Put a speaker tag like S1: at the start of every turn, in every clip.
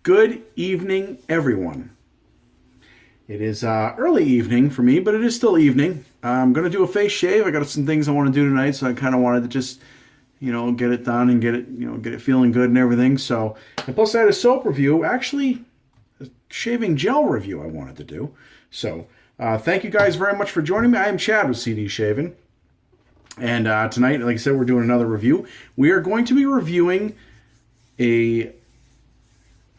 S1: Good evening, everyone. It is early evening for me, but it is still evening. I'm going to do a face shave. I got some things I want to do tonight, so I kind of wanted to just, get it done and get it feeling good and everything. So, and plus I had a soap review, actually a shaving gel review I wanted to do. So, thank you guys very much for joining me. I am Chad with CD Shaving. And tonight, like I said, we're doing another review. We are going to be reviewing a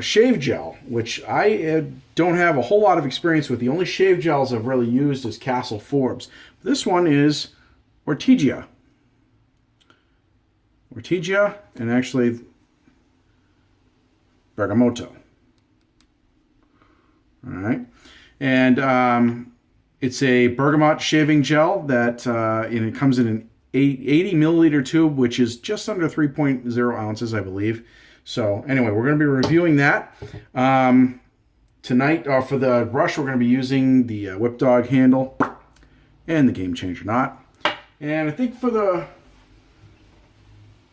S1: shave gel, which I don't have a whole lot of experience with. The only shave gels I've really used is Castle Forbes. This one is Ortigia. Ortigia, and actually Bergamotto. All right. And it's a bergamot shaving gel that and it comes in an 80 milliliter tube, which is just under 3.0 ounces, I believe. So anyway, we're going to be reviewing that. Tonight, for the brush, we're going to be using the Whip Dog handle and the Game Changer knot. And I think for the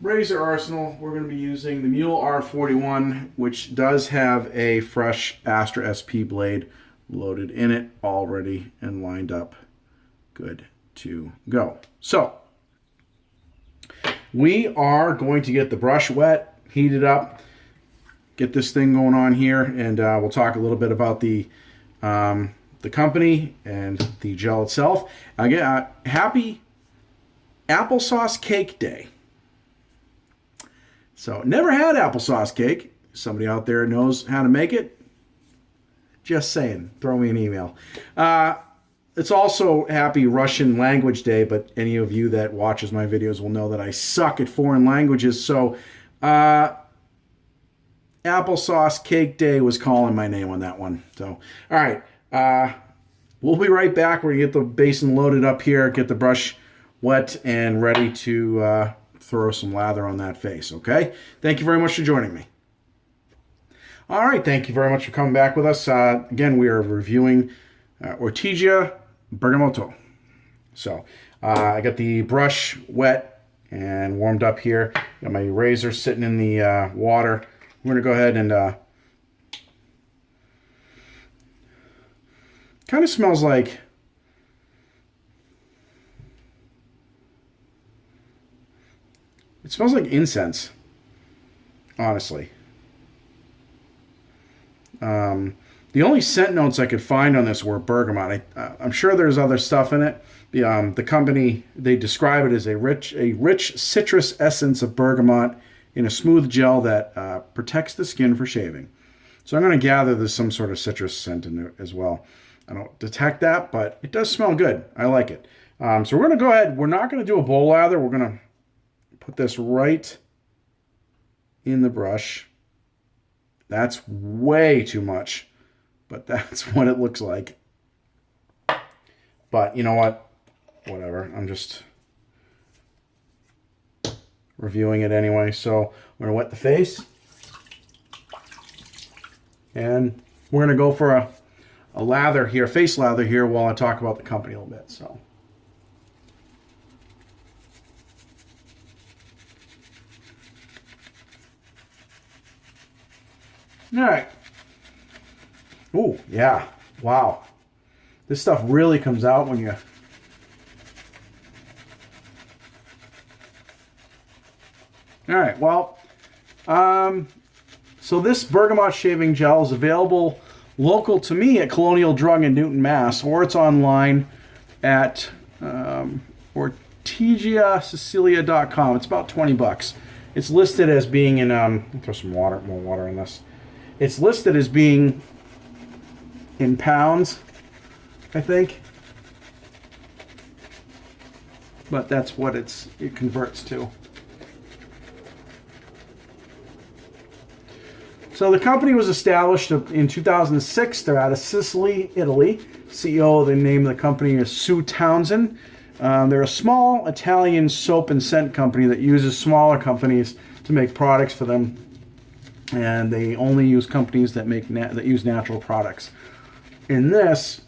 S1: razor arsenal, we're going to be using the Mule R41, which does have a fresh Astra SP blade loaded in it already and lined up. Good to go. So, we are going to get the brush wet, heat it up, get this thing going on here, and we'll talk a little bit about the company and the gel itself. Again, happy applesauce cake day. So, never had applesauce cake. Somebody out there knows how to make it? Just saying. Throw me an email. It's also Happy Russian Language Day, but any of you that watches my videos will know that I suck at foreign languages. So, Applesauce Cake Day was calling my name on that one. So, all right. We'll be right back. We're going to get the basin loaded up here, get the brush wet and ready to throw some lather on that face, okay? Thank you very much for joining me. All right, thank you very much for coming back with us. Again, we are reviewing Ortigia Bergamotto. So, I got the brush wet and warmed up here. Got my razor sitting in the water. We're going to go ahead and kind of smells like incense, honestly. The only scent notes I could find on this were bergamot. I'm sure there's other stuff in it. The company, they describe it as a rich citrus essence of bergamot in a smooth gel that protects the skin for shaving. So I'm going to gather there's some sort of citrus scent in there as well. I don't detect that, but it does smell good. I like it. So we're going to go ahead. We're not going to do a bowl lather. We're going to put this right in the brush. That's way too much, but that's what it looks like. But you know what? Whatever. I'm just reviewing it anyway. So I'm going to wet the face. And we're going to go for a lather here, face lather here, while I talk about the company a little bit. So. All right. Oh, yeah. Wow. This stuff really comes out when you... All right. Well, so this bergamot shaving gel is available local to me at Colonial Drug in Newton, Mass, or it's online at ortigiasicilia.com. It's about $20. It's listed as being in... throw some more water in this. It's listed as being in pounds, I think. But that's what it converts to. So the company was established in 2006. They're out of Sicily, Italy. CEO, the name of the company is Sue Townsend. They're a small Italian soap and scent company that uses smaller companies to make products for them. And they only use companies that use natural products. In this,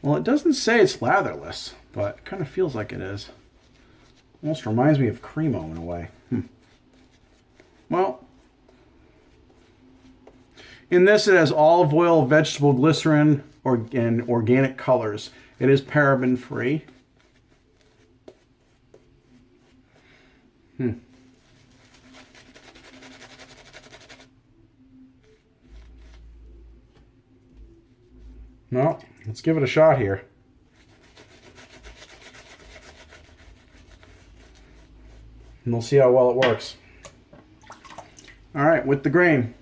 S1: well, it doesn't say it's latherless. but it kind of feels like it is. Almost reminds me of Cremo in a way. Well, in this it has olive oil, vegetable glycerin, and organic colors. It is paraben free. No, let's give it a shot here. And we'll see how well it works. All right, with the grain.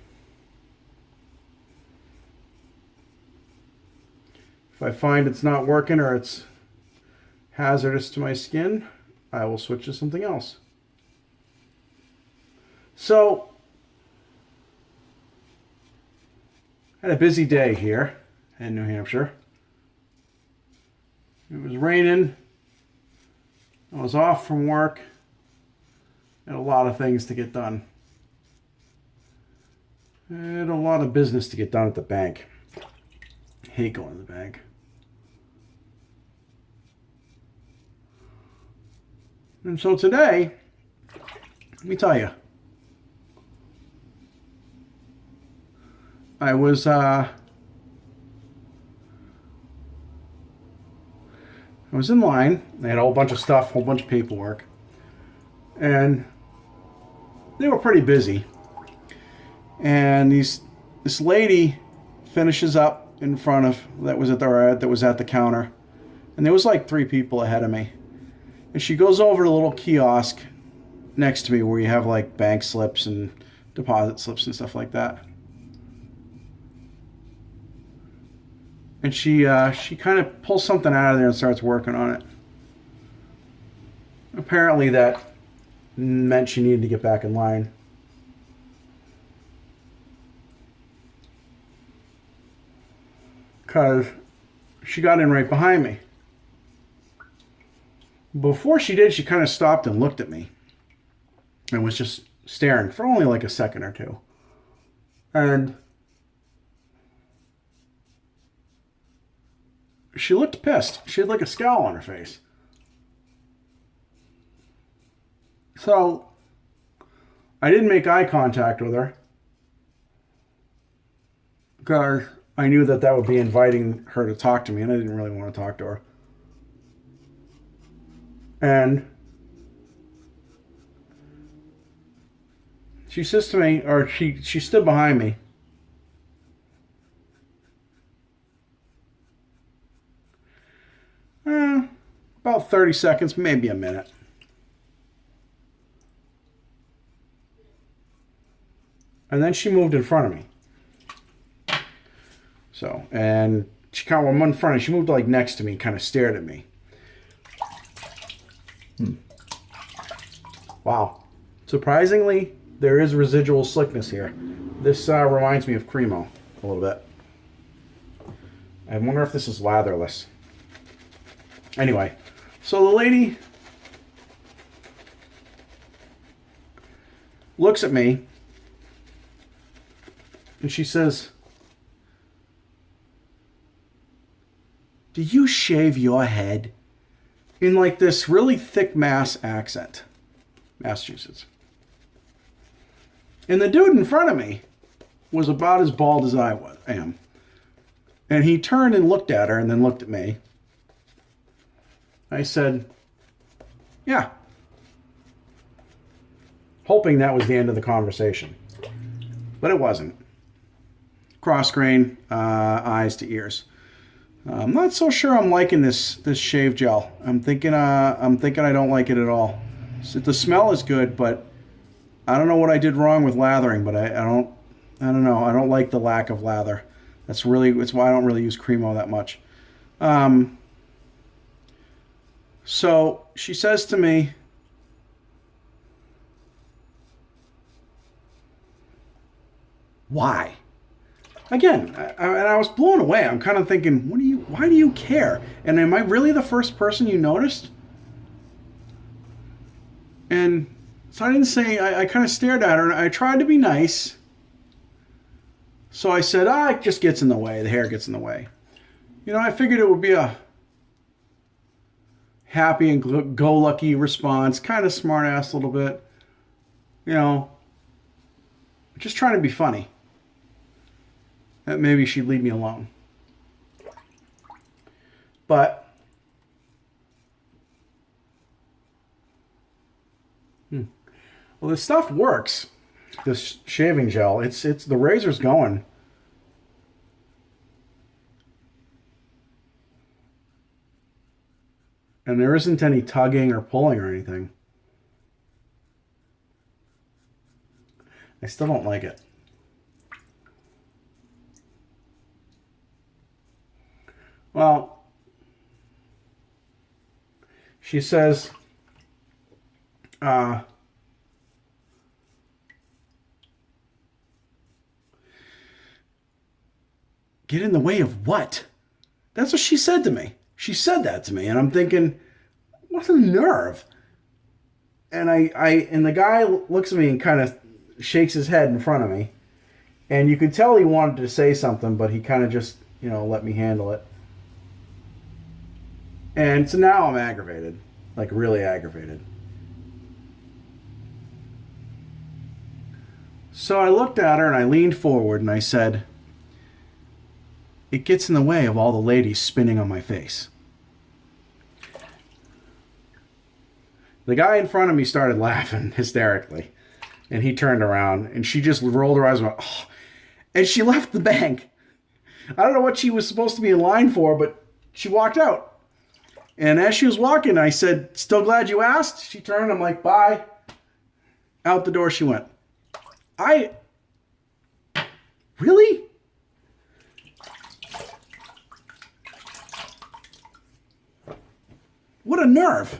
S1: If I find it's not working or it's hazardous to my skin, I will switch to something else. So, I had a busy day here in New Hampshire. It was raining. I was off from work. Had a lot of things to get done. And a lot of business to get done at the bank. I hate going to the bank. And so today, let me tell you, I was in line. They had a whole bunch of stuff, a whole bunch of paperwork, and they were pretty busy. And this lady finishes up in front of that was at the counter, and there was like 3 people ahead of me. And she goes over to the little kiosk next to me where you have like bank slips and deposit slips and stuff like that. And she kind of pulls something out of there and starts working on it. Apparently that meant she needed to get back in line. Because she got in right behind me. Before she did, she kind of stopped and looked at me. And was just staring for only like a second or two. And she looked pissed. She had like a scowl on her face. So I didn't make eye contact with her because I knew that would be inviting her to talk to me, and I didn't really want to talk to her. And she says to me, or she stood behind me. About 30 seconds, maybe a minute. And then she moved in front of me. So, and she kind of went in front of me. She moved like next to me, kind of stared at me. Wow. Surprisingly, there is residual slickness here. This reminds me of Cremo a little bit. I wonder if this is latherless. Anyway, so the lady looks at me and she says, "Do you shave your head?" In like this really thick Mass accent. Massachusetts. And the dude in front of me was about as bald as I am. And he turned and looked at her and then looked at me. I said, "Yeah." Hoping that was the end of the conversation. But it wasn't. Cross grain, eyes to ears. I'm not so sure I'm liking this shave gel. I'm thinking I don't like it at all. So the smell is good, but I don't know what I did wrong with lathering, but I don't know. I don't like the lack of lather. It's why I don't really use Cremo that much. So she says to me, "Why?" Again, I was blown away. I'm kind of thinking, why do you care? And am I really the first person you noticed? And so I didn't say, I kind of stared at her and I tried to be nice. So I said, it just gets in the way. The hair gets in the way. I figured it would be a happy and go-lucky response, kind of smart-ass a little bit. You know, just trying to be funny. That maybe she'd leave me alone. But well, this stuff works. This shaving gel, it's the razor's going. And there isn't any tugging or pulling or anything. I still don't like it. Well, she says, get in the way of what? That's what she said to me. She said that to me, and I'm thinking, what a nerve. And and the guy looks at me and kind of shakes his head in front of me. And you could tell he wanted to say something, but he kind of just, let me handle it. And so now I'm aggravated. Like, really aggravated. So I looked at her and I leaned forward and I said, it gets in the way of all the ladies spinning on my face. The guy in front of me started laughing hysterically. And he turned around and she just rolled her eyes and went, oh. And she left the bank. I don't know what she was supposed to be in line for, but she walked out. And as she was walking, I said, still glad you asked? She turned, I'm like, bye. Out the door she went. Really? What a nerve.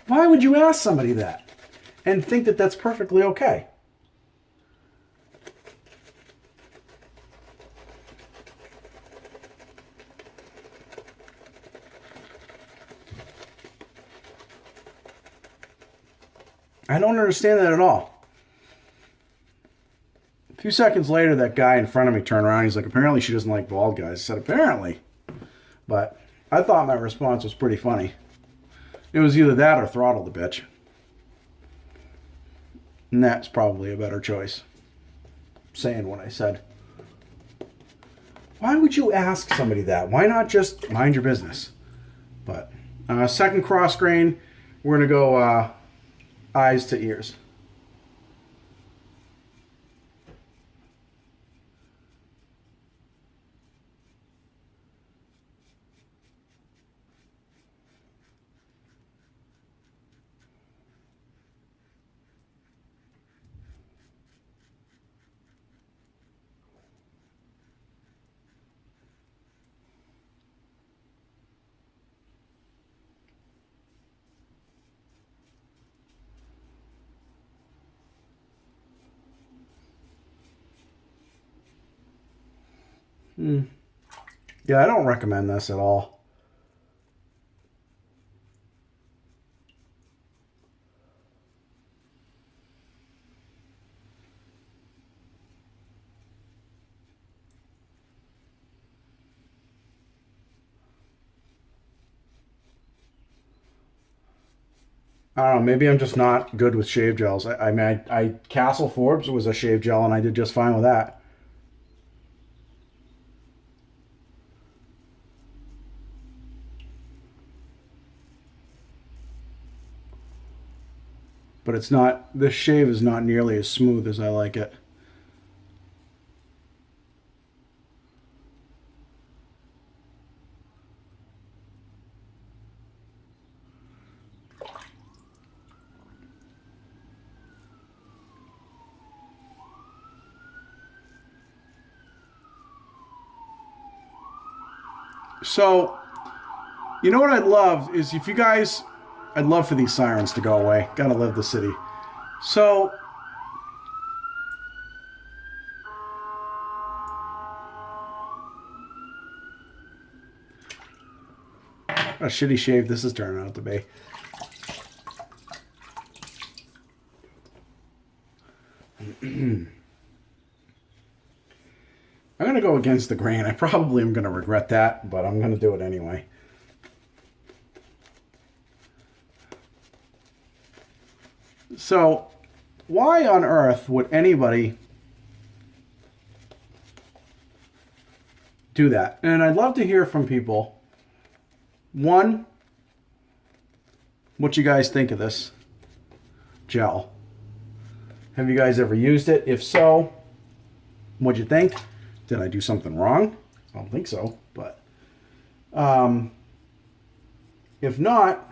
S1: Why would you ask somebody that and think that that's perfectly okay? I don't understand that at all. A few seconds later, that guy in front of me turned around. He's like, apparently she doesn't like bald guys. I said, apparently. But I thought my response was pretty funny. It was either that or throttle the bitch. And that's probably a better choice. Saying what I said. Why would you ask somebody that? Why not just mind your business? But second cross grain, we're going to go eyes to ears. Yeah, I don't recommend this at all. I don't know, maybe I'm just not good with shave gels. I mean, I Castle Forbes was a shave gel and I did just fine with that. But it's not, this shave is not nearly as smooth as I like it. So, you know what I'd love is if you guys, I'd love for these sirens to go away. Gotta love the city. So, what a shitty shave this is turning out to be. I'm going to go against the grain. I probably am going to regret that, but I'm going to do it anyway. So, why on earth would anybody do that? And I'd love to hear from people. One, what you guys think of this gel. Have you guys ever used it? If so, what'd you think? Did I do something wrong? I don't think so, but if not,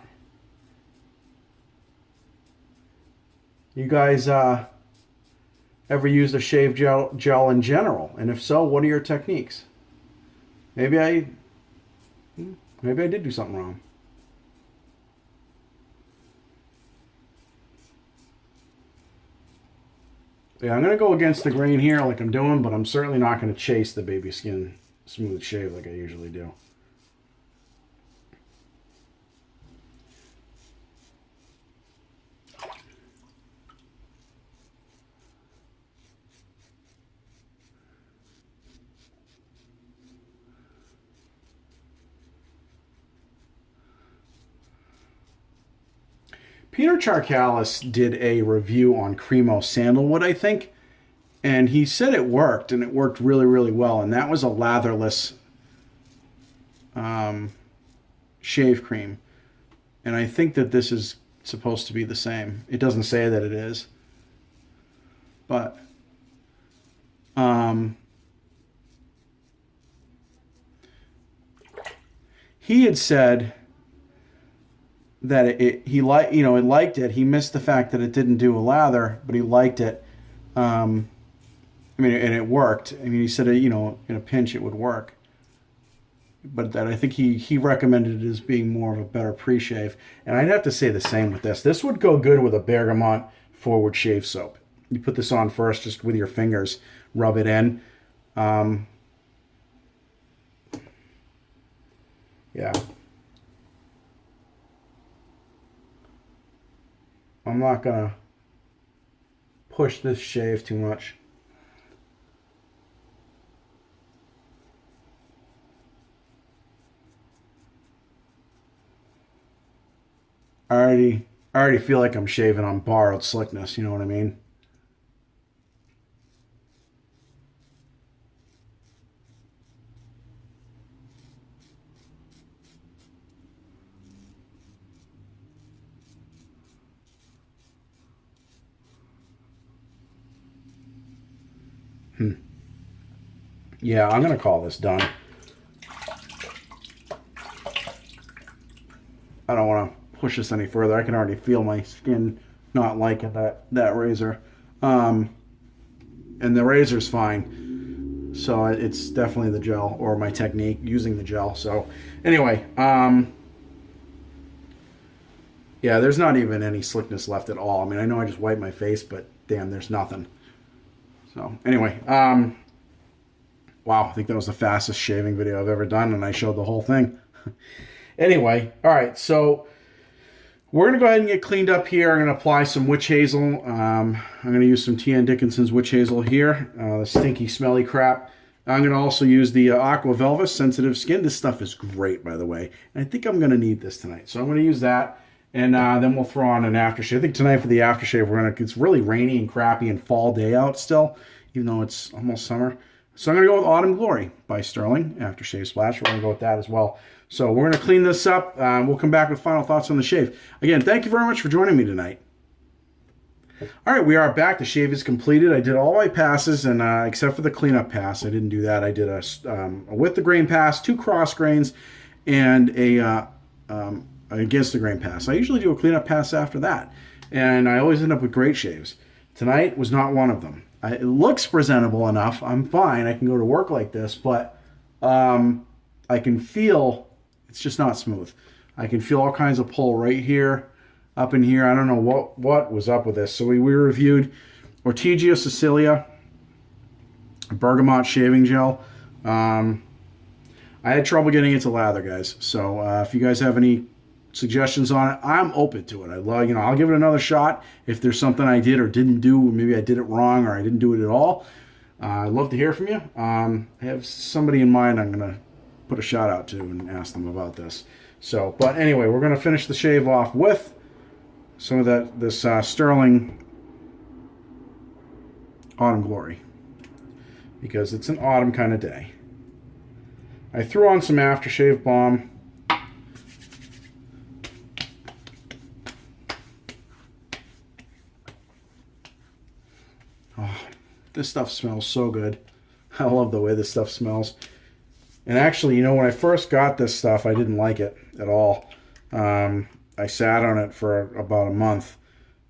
S1: you guys ever used a shave gel in general? And if so, what are your techniques? Maybe I did do something wrong. Yeah, I'm going to go against the grain here like I'm doing, but I'm certainly not going to chase the baby skin smooth shave like I usually do. Peter Charkalis did a review on Cremo Sandalwood, I think, and he said it worked, and it worked really, really well, and that was a latherless shave cream, and I think that this is supposed to be the same. It doesn't say that it is, but he had said that he liked it. He missed the fact that it didn't do a lather, but he liked it. And it worked. I mean, he said, in a pinch it would work. But that I think he recommended it as being more of a better pre-shave. And I'd have to say the same with this. This would go good with a Bergamot forward shave soap. You put this on first, just with your fingers, rub it in. Yeah. I'm not going to push this shave too much. I already feel like I'm shaving on borrowed slickness, you know what I mean? Yeah, I'm going to call this done. I don't want to push this any further. I can already feel my skin not liking that razor. And the razor's fine. So it's definitely the gel, or my technique using the gel. So anyway, yeah, there's not even any slickness left at all. I mean, I know I just wiped my face, but damn, there's nothing. So anyway, wow, I think that was the fastest shaving video I've ever done, and I showed the whole thing. Anyway, all right, so we're going to go ahead and get cleaned up here. I'm going to apply some witch hazel. I'm going to use some T.N. Dickinson's witch hazel here, the stinky, smelly crap. I'm going to also use the Aqua Velva Sensitive Skin. This stuff is great, by the way, and I think I'm going to need this tonight. So I'm going to use that, and then we'll throw on an aftershave. I think tonight for the aftershave, it's really rainy and crappy and fall day out still, even though it's almost summer. So I'm going to go with Autumn Glory by Sterling Aftershave Splash. We're going to go with that as well. So we're going to clean this up. We'll come back with final thoughts on the shave. Again, thank you very much for joining me tonight. All right, we are back. The shave is completed. I did all my passes, and except for the cleanup pass, I didn't do that. I did a with the grain pass, 2 cross grains, and a against the grain pass. I usually do a cleanup pass after that, and I always end up with great shaves. Tonight was not one of them. It looks presentable enough. I'm fine. I can go to work like this, but I can feel it's just not smooth. I can feel all kinds of pull right here, up in here. I don't know what was up with this. So we reviewed Ortigia Sicilia Bergamot shaving gel. I had trouble getting it to lather, guys. So if you guys have any suggestions on it, I'm open to it. I'll give it another shot. If there's something I did or didn't do, or maybe I did it wrong or I didn't do it at all, I'd love to hear from you. I have somebody in mind I'm going to put a shout out to and ask them about this. So, but anyway, we're going to finish the shave off with some of this Sterling Autumn Glory, because it's an autumn kind of day. I threw on some aftershave balm. Oh, this stuff smells so good. I love the way this stuff smells. And actually, you know, when I first got this stuff, I didn't like it at all. I sat on it for about a month,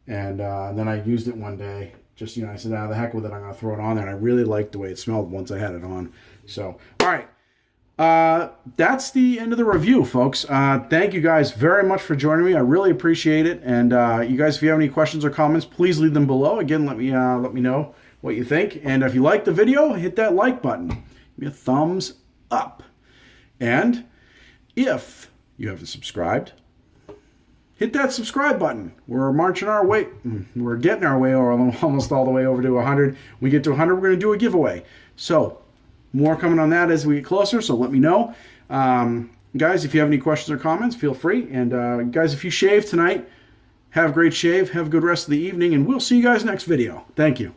S1: and then I used it one day. Just, you know, I said, the heck with it, I'm going to throw it on there. And I really liked the way it smelled once I had it on. So, all right. That's the end of the review, folks. Thank you guys very much for joining me. I really appreciate it. And you guys, if you have any questions or comments, please leave them below. Again, let me know what you think. And if you like the video, hit that like button. Give me a thumbs up. And if you haven't subscribed, hit that subscribe button. We're marching our way. We're getting our way, or almost all the way over to 100. We get to 100, we're going to do a giveaway. So more coming on that as we get closer, so let me know. Guys, if you have any questions or comments, feel free. And guys, if you shave tonight, have a great shave. Have a good rest of the evening, and we'll see you guys next video. Thank you.